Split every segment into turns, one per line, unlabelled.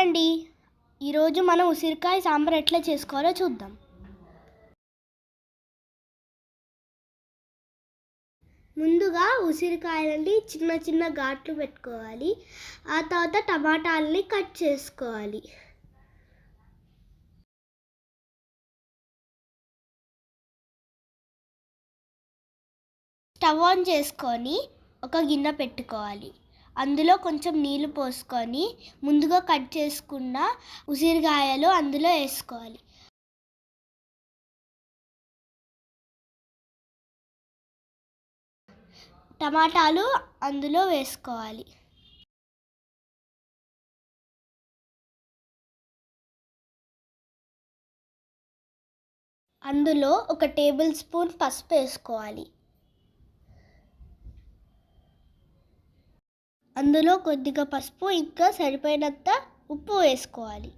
రండి ఈరోజు మనం ఉసిరికాయ సాంబార్ ఎట్లా చేసుకోవాలో చూద్దాం. ముందుగా ఉసిరికాయలని చిన్న చిన్న ఘాట్లు పెట్టుకోవాలి. ఆ తర్వాత టమాటాలని కట్ చేసుకోవాలి. స్టవ్ ఆన్ చేసుకొని ఒక గిన్నె పెట్టుకోవాలి. అందులో కొంచెం నీళ్లు పోసుకొని ముందుగా కట్ చేసుకున్న ఉసిరికాయలు అందులో వేసుకోవాలి. టమాటాలు అందులో వేసుకోవాలి. అందులో ఒక టేబుల్ స్పూన్ పసుపు వేసుకోవాలి. అందులో కొద్దిగా పసుపు ఇంకా సరిపోయినంత ఉప్పు వేసుకోవాలి.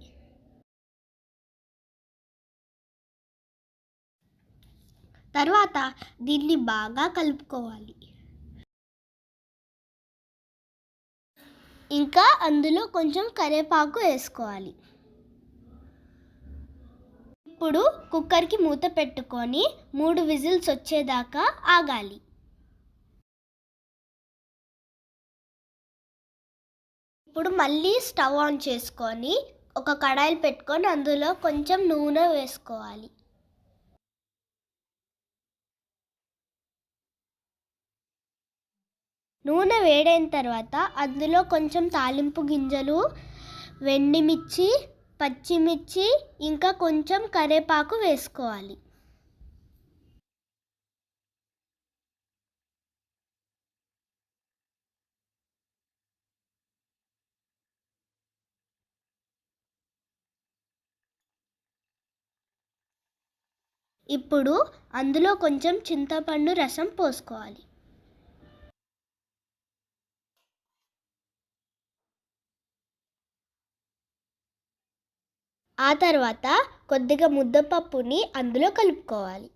తర్వాత దీన్ని బాగా కలుపుకోవాలి. ఇంకా అందులో కొంచెం కరివేపాకు వేసుకోవాలి. ఇప్పుడు కుక్కర్కి మూత పెట్టుకొని 3 విజిల్స్ వచ్చేదాకా ఆగాలి. ఇప్పుడు మళ్ళీ స్టవ్ ఆన్ చేసుకొని ఒక కడాయిలు పెట్టుకొని అందులో కొంచెం నూనె వేసుకోవాలి. నూనె వేడైన తర్వాత అందులో కొంచెం తాలింపు గింజలు, వెండిమిర్చి, పచ్చిమిర్చి ఇంకా కొంచెం కరివేపాకు వేసుకోవాలి. ఇప్పుడు అందులో కొంచెం చింతపండు రసం పోసుకోవాలి. ఆ తర్వాత కొద్దిగా ముద్దపప్పుని అందులో కలుపుకోవాలి.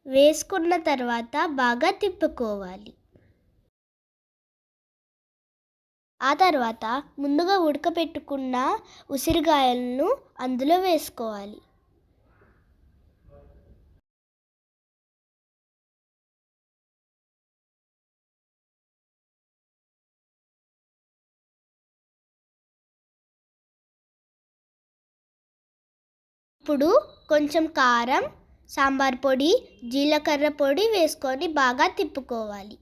వేసుకున్న తర్వాత బాగా తిప్పుకోవాలి. ఆ తర్వాత ముందుగా ఉడకపెట్టుకున్న ఉసిరికాయలను అందులో వేసుకోవాలి. ఇప్పుడు కొంచెం కారం, సాంబార్ పొడి, జీలకర్ర పొడి వేసుకొని బాగా తిప్పుకోవాలి.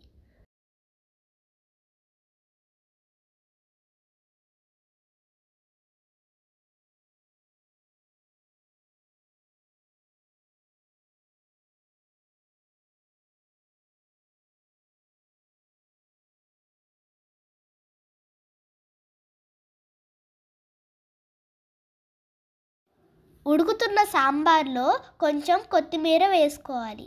ఉడుకుతున్న సాంబార్లో కొంచెం కొత్తిమీర వేసుకోవాలి.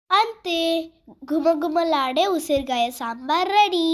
అంతే, గుమగుమలాడే ఉసిరికాయ సాంబార్ రెడీ.